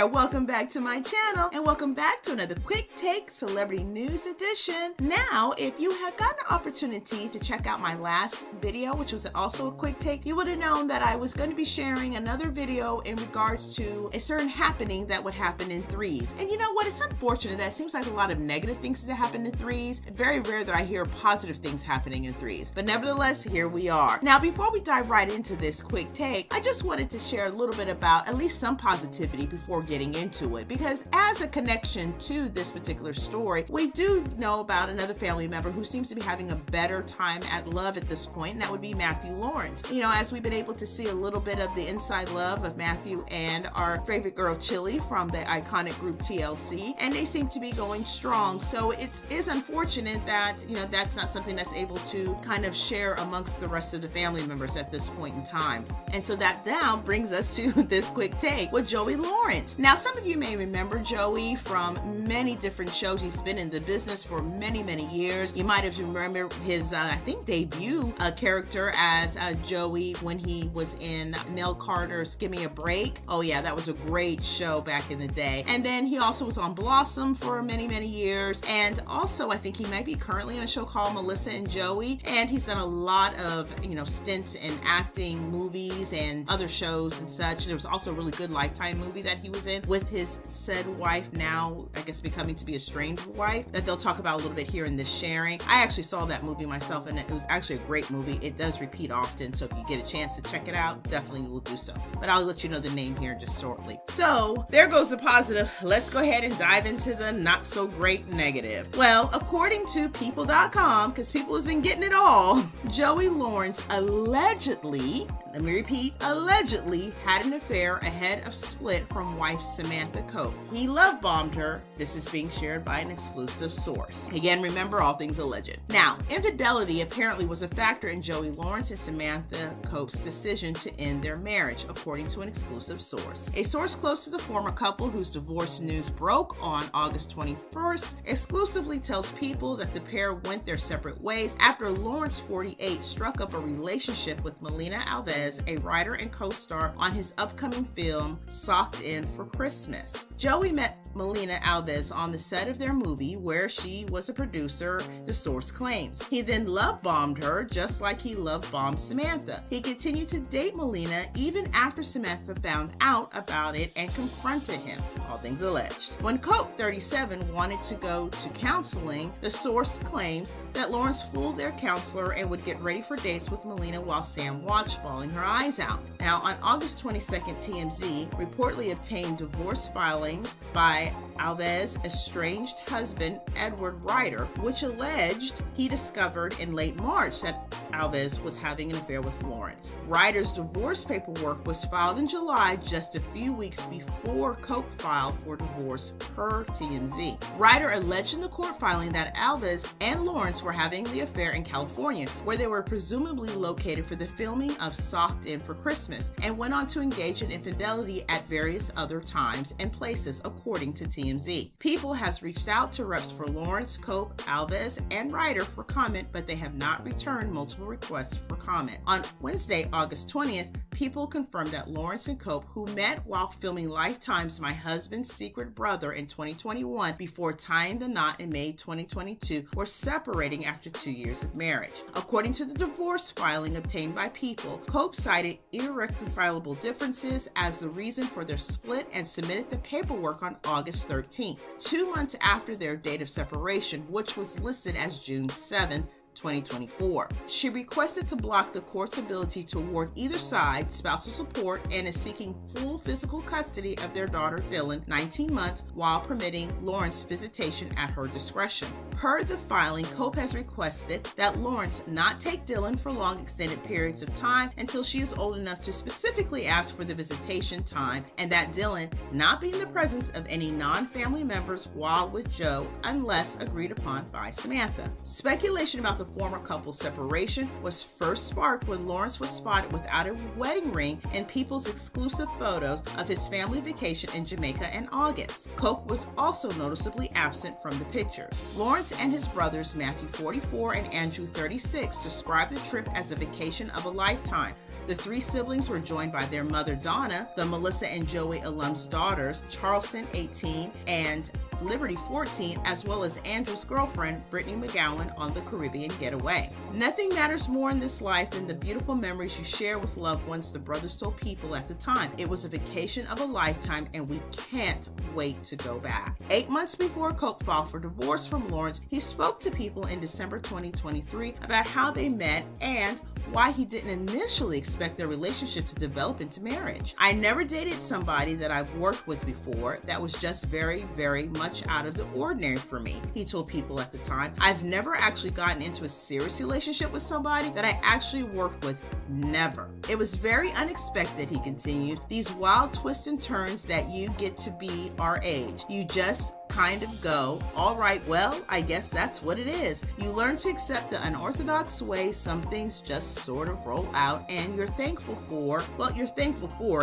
welcome back to my channel and welcome back to another Quick Take Celebrity News Edition. Now, if you had gotten an opportunity to check out my last video, which was also a quick take, you would have known that I was going to be sharing another video in regards to a certain happening that would happen in threes. And you know what? It's unfortunate that it seems like a lot of negative things that happen in threes. Very rare that I hear positive things happening in threes. But nevertheless, here we are. Now, before we dive right into this quick take, I just wanted to share a little bit about at least some positivity before getting into it, because as a connection to this particular story, we do know about another family member who seems to be having a better time at love at this point, and that would be Matthew Lawrence. You know, as we've been able to see a little bit of the inside love of Matthew and our favorite girl Chili from the iconic group TLC, and they seem to be going strong. So it is unfortunate that, you know, that's not something that's able to kind of share amongst the rest of the family members at this point in time. And so that now brings us to this quick take with Joey Lawrence. Now, some of you may remember Joey from many different shows. He's been in the business for many, many years. You might have remembered his, I think, debut character as Joey when he was in Nell Carter's Give Me a Break. Oh yeah, that was a great show back in the day. And then he also was on Blossom for many, many years. And also, I think he might be currently in a show called Melissa and Joey. And he's done a lot of, you know, stints in acting, movies, and other shows and such. There was also a really good Lifetime movie that he was in with his said wife, now I guess becoming to be a estranged wife, that they'll talk about a little bit here in this sharing. I actually saw that movie myself, and it was actually a great movie. It does repeat often, so if you get a chance to check it out, definitely will do so. But I'll let you know the name here just shortly. So there goes the positive. Let's go ahead and dive into the not so great negative. Well, according to people.com, because People has been getting it all, Joey Lawrence allegedly, let me repeat, allegedly had an affair ahead of split from wife Samantha Cope. He love bombed her. This is being shared by an exclusive source. Again, remember, all things alleged. Now, infidelity apparently was a factor in Joey Lawrence and Samantha Cope's decision to end their marriage, according to an exclusive source. A source close to the former couple, whose divorce news broke on August 21st, exclusively tells People that the pair went their separate ways after Lawrence, 48, struck up a relationship with Melina Alves, a writer and co-star on his upcoming film Socked In for Christmas. Joey met Melina Alves on the set of their movie, where she was a producer, the source claims. He then love-bombed her, just like he love-bombed Samantha. He continued to date Melina even after Samantha found out about it and confronted him, all things alleged. When Cope, 37, wanted to go to counseling, the source claims that Lawrence fooled their counselor and would get ready for dates with Melina while Sam watched, bawling her eyes out. Now, on August 22nd, TMZ reportedly obtained divorce filings by Alves' estranged husband, Edward Ryder, which alleged he discovered in late March that Alves was having an affair with Lawrence. Ryder's divorce paperwork was filed in July, just a few weeks before Cope filed for divorce, per TMZ. Ryder alleged in the court filing that Alves and Lawrence were having the affair in California, where they were presumably located for the filming of Socked In for Christmas, and went on to engage in infidelity at various other times and places, according to TMZ. People has reached out to reps for Lawrence, Cope, Alves, and Ryder for comment, but they have not returned multiple requests for comment. On Wednesday, August 20th, People confirmed that Lawrence and Cope, who met while filming Lifetime's My Husband's Secret Brother in 2021 before tying the knot in May 2022, were separating after 2 years of marriage. According to the divorce filing obtained by People, Cope cited irreconcilable differences as the reason for their split and submitted the paperwork on August 13th, 2 months after their date of separation, which was listed as June 7th, 2024. She requested to block the court's ability to award either side spousal support and is seeking full physical custody of their daughter Dylan, 19 months, while permitting Lawrence visitation at her discretion. Per the filing, Cope has requested that Lawrence not take Dylan for long extended periods of time until she is old enough to specifically ask for the visitation time, and that Dylan not be in the presence of any non-family members while with Joe unless agreed upon by Samantha. Speculation about the former couple's separation was first sparked when Lawrence was spotted without a wedding ring in People's exclusive photos of his family vacation in Jamaica in August. Coke was also noticeably absent from the pictures. Lawrence and his brothers, Matthew 44 and Andrew 36, described the trip as a vacation of a lifetime. The three siblings were joined by their mother, Donna, the Melissa and Joey alum's daughters, Charleston, 18, and Liberty, 14, as well as Andrew's girlfriend, Brittany McGowan, on the Caribbean getaway. Nothing matters more in this life than the beautiful memories you share with loved ones, the brothers told People at the time. It was a vacation of a lifetime, and we can't wait to go back. 8 months before Coke filed for divorce from Lawrence, he spoke to People in December 2023 about how they met and why he didn't initially expect their relationship to develop into marriage. "I never dated somebody that I've worked with before. That was just very, very much out of the ordinary for me," he told People at the time. "I've never actually gotten into a serious relationship with somebody that I actually worked with. Never. It was very unexpected," he continued. "These wild twists and turns that you get to be our age. You just kind of go, all right, well, I guess that's what it is. You learn to accept the unorthodox way some things just sort of roll out, and you're thankful for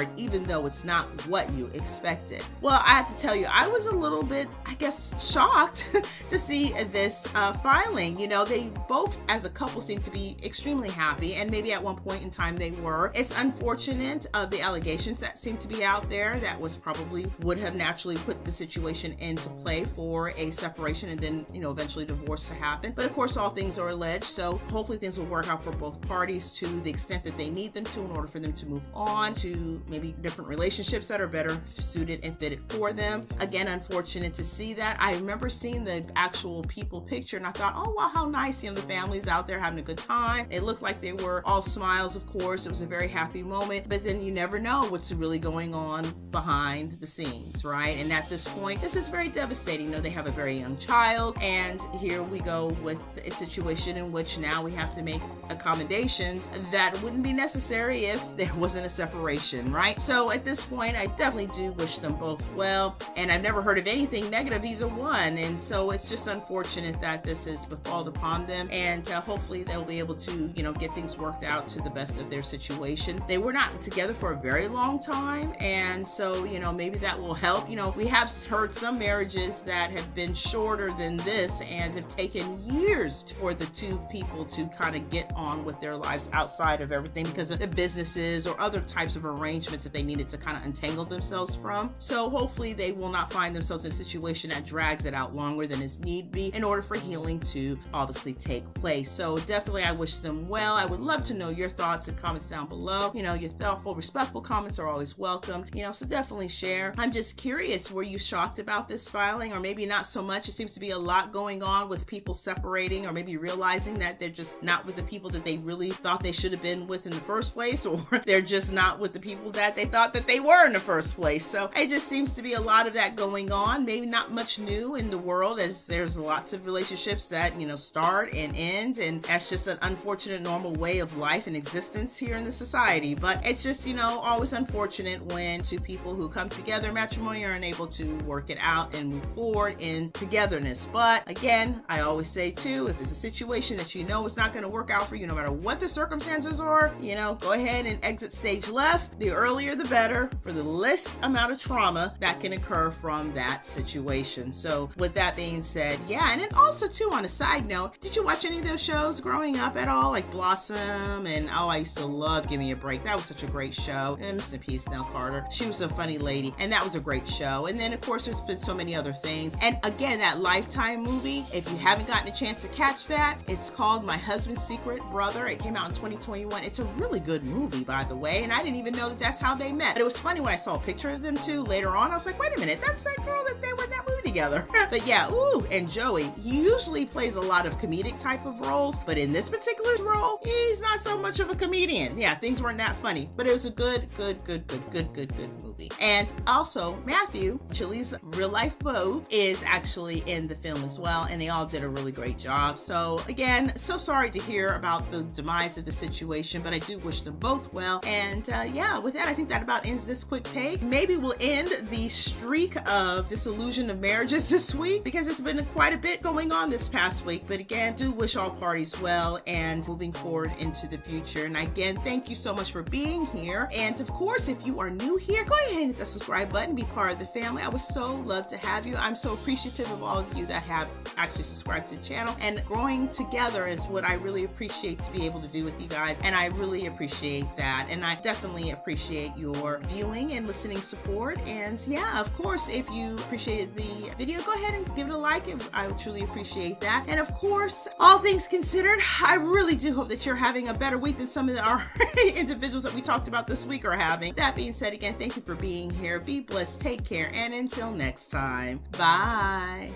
it, even though it's not what you expected." Well, I have to tell you, I was a little bit, I guess, shocked to see this filing. You know, they both as a couple seem to be extremely happy, and maybe at one point in time they were. It's unfortunate of the allegations that seem to be out there that was probably would have naturally put the situation into play for a separation and then, you know, eventually divorce to happen. But of course, all things are alleged, so hopefully things will work out for both parties to the extent that they need them to in order for them to move on to maybe different relationships that are better suited and fitted for them. Again, unfortunate to see that. I remember seeing the actual People picture and I thought, oh wow, how nice, you know, the family's out there having a good time. It looked like they were all smiles, of course. It was a very happy moment, but then you never know what's really going on behind the scenes, right? And at this point, this is very devastating. You know, they have a very young child, and here we go with a situation in which now we have to make accommodations that wouldn't be necessary if there wasn't a separation, right? So at this point, I definitely do wish them both well, and I've never heard of anything negative either one, and so it's just unfortunate that this has befallen upon them, and hopefully they'll be able to, you know, get things worked out to the best of their situation. They were not together for a very long time, and so, you know, maybe that will help. You know, we have heard some marriages that have been shorter than this and have taken years for the two people to kind of get on with their lives outside of everything because of the businesses or other types of arrangements that they needed to kind of untangle themselves from. So hopefully they will not find themselves in a situation that drags it out longer than is need be in order for healing to obviously take place. So definitely I wish them well. I would love to know your thoughts and comments down below. You know, your thoughtful, respectful comments are always welcome, you know, so definitely share. I'm just curious, were you shocked about this filing, or maybe not so much? It seems to be a lot going on with people separating, or maybe realizing that they're just not with the people that they really thought they should have been with in the first place, or they're just not with the people that they thought that they were in the first place. So it just seems to be a lot of that going on. Maybe not much new in the world, as there's lots of relationships that, you know, start and end, and that's just an unfortunate normal way of life and existence here in the society. But it's just, you know, always unfortunate when two people who come together in matrimony are unable to work it out and move forward in togetherness. But again, I always say too, if it's a situation that you know is not going to work out for you, no matter what the circumstances are, you know, go ahead and exit stage left. The earlier the better, for the less amount of trauma that can occur from that situation. So with that being said, yeah. And then also too, on a side note, did you watch any of those shows growing up at all, like Blossom? And oh, I used to love Give Me a Break. That was such a great show. And Miss Peace, Nell Carter, she was a funny lady, and that was a great show. And then of course there's been so many other things. And again, that Lifetime movie, if you haven't gotten a chance to catch that, it's called My Husband's Secret Brother. It came out in 2021. It's a really good movie, by the way, and I didn't even know that that's how they met. But it was funny when I saw a picture of them two later on. I was like, wait a minute, that's that girl that they were in that movie together. But yeah, ooh, and Joey, he usually plays a lot of comedic type of roles, but in this particular role, he's not so much of a comedian. Yeah, things weren't that funny, but it was a good movie. And also Matthew, Chili's real life both is actually in the film as well, and they all did a really great job. So again, so sorry to hear about the demise of the situation, but I do wish them both well. And yeah, with that, I think that about ends this quick take. Maybe we'll end the streak of disillusion of marriages this week, because it's been quite a bit going on this past week. But again, do wish all parties well and moving forward into the future. And again, thank you so much for being here. And of course, if you are new here, go ahead and hit the subscribe button, be part of the family. I would so love to have you. I'm so appreciative of all of you that have actually subscribed to the channel, and growing together is what I really appreciate to be able to do with you guys, and I really appreciate that. And I definitely appreciate your viewing and listening support. And yeah, of course, if you appreciated the video, go ahead and give it a like. I would truly appreciate that. And of course, all things considered, I really do hope that you're having a better week than some of our individuals that we talked about this week are having. That being said, again, thank you for being here. Be blessed, take care, and until next time, bye.